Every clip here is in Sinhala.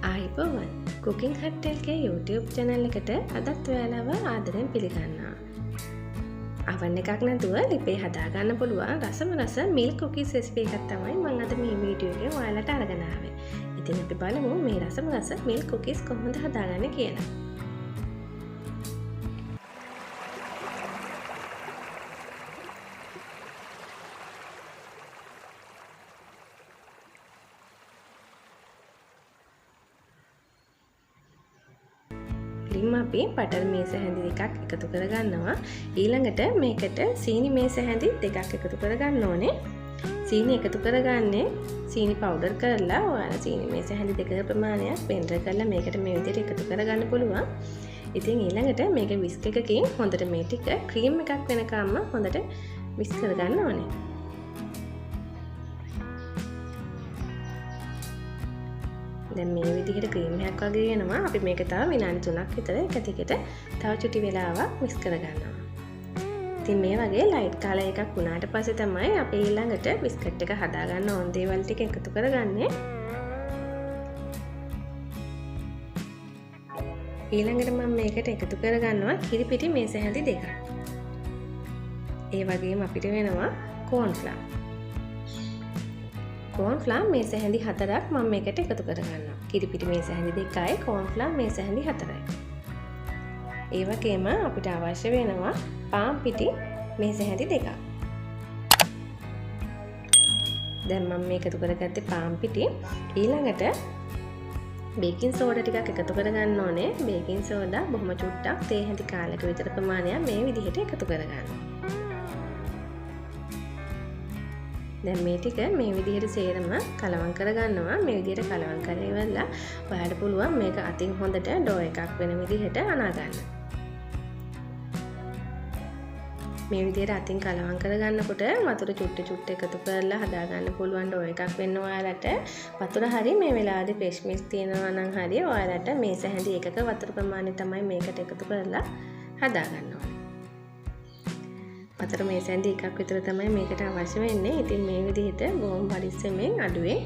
ආයිබෝවන් කුකින් හට්ටල්ගේ YouTube channel එකට අදත් ඔයාලව ආදරෙන් පිළිගන්නවා. අවන් එකක් නැතුව ලිපේ හදාගන්න පුළුවන් රසම රස මිල්ක් කුකීස් රෙසිපි එකක් තමයි මම අද මේ වීඩියෝ එකේ ඔයාලට අරගෙන ආවේ. ඉතින් අපි බලමු මේ රසම රස මිල්ක් කුකීස් කොහොමද හදාගන්නේ කියලා. අපි බටර් මේස හැඳි දෙකක් එකතු කරගන්නවා. ඊළඟට මේකට සීනි මේස හැඳි දෙකක් එකතු කරගන්න ඕනේ. සීනි එකතු කරගන්නේ සීනි පවුඩර් කරලා ඔයාලා සීනි මේස හැඳි දෙක ප්‍රමාණයක් බෙන්ඩර් කරලා මේකට මේ විදිහට එකතු කරගන්න පුළුවන්. ඉතින් ඊළඟට මේක විස්ක් එකකින් හොඳට මේ ටික ක්‍රීම් එකක් වෙනකම්ම හොඳට විස්ක් කරගන්න ඕනේ. දැන් මේ විදිහට ක්‍රීම් එකක් වගේ වෙනවා. අපි මේක තව විනාඩි 3ක් විතර එක දිගට තව චුටි වෙලාවක් මික්ස් කරගන්නවා. ඉතින් මේ වගේ ලයිට් කලර් එකක් වුණාට පස්සේ තමයි අපි ඊළඟට බිස්කට් එක හදාගන්න ඕන දේවල් ටික එකතු කරගන්නේ. ඊළඟට මම මේකට එකතු කරගන්නවා කිරි පිටි මේස හැඳි දෙකක්. ඒ වගේම අපිට වෙනවා කෝන් ෆ්ලවර්. කෝන් ෆ්ලවර් මේස හැඳි 4ක් මම මේකට එකතු කරගන්නවා. කිරි පිටි මේස හැඳි 2යි කෝන් ෆ්ලවර් මේස හැඳි 4යි. ඒ වගේම අපිට අවශ්‍ය වෙනවා පාන් පිටි මේස හැඳි 2ක්. දැන් මම මේක එකතු කරගත්තේ පාන් පිටි. ඊළඟට බේකින් සෝඩා ටිකක් එකතු කරගන්න ඕනේ. බේකින් සෝඩා බොහොම චුට්ටක් තේ හැඳි කාලයක විතර ප්‍රමාණයක් මේ විදිහට එකතු කරගන්න. දැන් මේ ටික මේ විදිහට සේරම කලවම් කරගන්නවා. මේ විදිහට කලවම් කරලා ඉවරලා ඔයාලට පුළුවන් මේක අතින් හොඳට ඩෝ එකක් වෙන විදිහට අනා ගන්න. මේ විදිහට අතින් කලවම් කරගන්නකොට වතුර චුට්ට එකතු කරලා හදා ගන්න පුළුවන් ඩෝ එකක් වෙන්න ඔයාලට. වතුර හරි මේ වෙලාවේදී ෆ්‍රෙෂ් මිල්ක් තියෙනවා නම් හරි ඔයාලට මේස හැඳි එකක වතුර ප්‍රමාණය තමයි මේකට එකතු කරලා හදා ගන්න ඕනේ. වතුර මේස හැඳි එකක් විතර තමයි මේකට අවශ්‍ය වෙන්නේ. ඉතින් මේ විදිහට බොහොම පරිස්සමෙන් අඩුවෙන්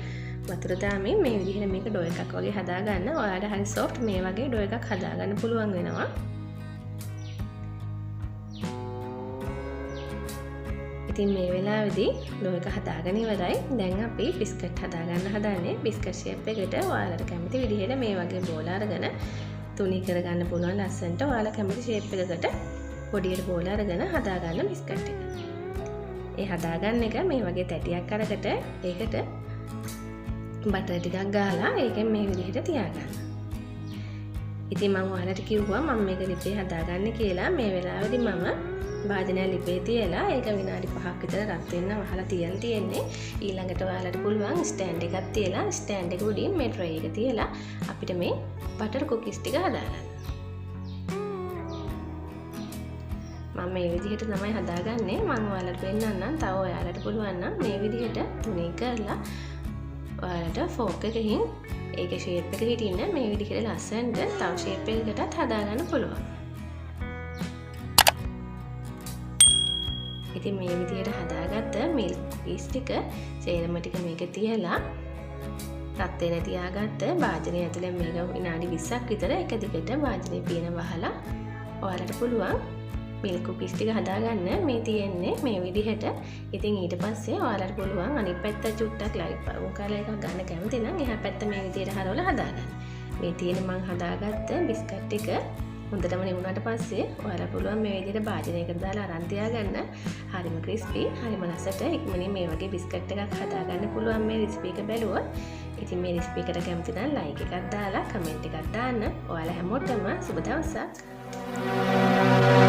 වතුර දාමින් මේ විදිහට මේක ඩෝ එකක් වගේ හදා ගන්න. ඔයාලට හරි සොෆ්ට් මේ වගේ ඩෝ එකක් හදා ගන්න පුළුවන් වෙනවා. ඉතින් මේ වෙලාවේදී ඩෝ එක හදාගෙන ඉවරයි. දැන් අපි බිස්කට් හදා ගන්න හදන්නේ. බිස්කට් ෂේප් එකට ඔයාලට කැමති විදිහට මේ වගේ බෝල අරගෙන තුනී කරගන්න පුළුවන් ලස්සනට ඔයාලා කැමති ෂේප් එකකට පොඩියට බෝල අරගෙන හදාගන්න බිස්කට් එක. ඒ හදාගන්න එක මේ වගේ තැටියක් අරකට ඒකට බටර් ටිකක් ගහලා ඒකෙන් මේ විදිහට තියාගන්න. ඉතින් මම ඔයාලට කිව්වා මම මේක ලිපේ හදාගන්න කියලා. මේ වෙලාවේදී මම භාජනය ලිපේ තියලා ඒක විනාඩි 5ක් විතර රත් වෙන්න වහලා තියලා තියෙන්නේ. ඊළඟට ඔයාලට පුළුවන් ස්ටෑන්ඩ් එකක් තියලා ස්ටෑන්ඩ් එක උඩින් මේ ට්‍රේ එක තියලා අපිට මේ බටර් කුකීස් ටික හදාගන්න. මම මේ විදිහට තමයි හදාගන්නේ. මම ඔයාලට පෙන්නන්නම්. තව ඔයාලට පුළුවන් නම් මේ විදිහට තුනී කරලා ඔයාලට ෆෝක් එකකින් ඒකේ ෂේප් එක හිටින්න මේ විදිහට ලස්සනට තව ෂේප් එකකටත් හදාගන්න පුළුවන්. ඉතින් මේ විදිහට හදාගත්ත මිල්ක් කුකීස් ටික සේරම ටික මේක තියලා රත් වෙන තියාගත්ත භාජනය ඇතුලේ මේක විනාඩි 20ක් විතර එක දිගට භාජනය පියන වහලා ඔයාලට පුළුවන් මිල්ක් කුකීස් ටික හදාගන්න. මේ තියෙන්නේ මේ විදිහට. ඉතින් ඊට පස්සේ ඔයාලට පුළුවන් අනිත් පැත්ත චුට්ටක් ලයිට් බවුන් කරලා එකක් ගන්න කැමති නම් එහා පැත්ත මේ විදිහට හරවලා හදාගන්න. මේ තියෙන මං හදාගත්ත බිස්කට් ටික හොඳටම නිවුණාට පස්සේ ඔයාලා පුළුවන් මේ විදිහට භාජනයකට දාලා අරන් තියාගන්න. හරිම ක්‍රිස්පි, හරිම රසට ඉක්මනින් මේ වගේ බිස්කට් එකක් හදාගන්න පුළුවන් මේ රෙසිපි එක බැලුවොත්. ඉතින් මේ රෙසිපි එකට කැමති නම් ලයික් එකක් දාලා කමෙන්ට් එකක් දාන්න. ඔයාලා හැමෝටම සුබ දවසක්.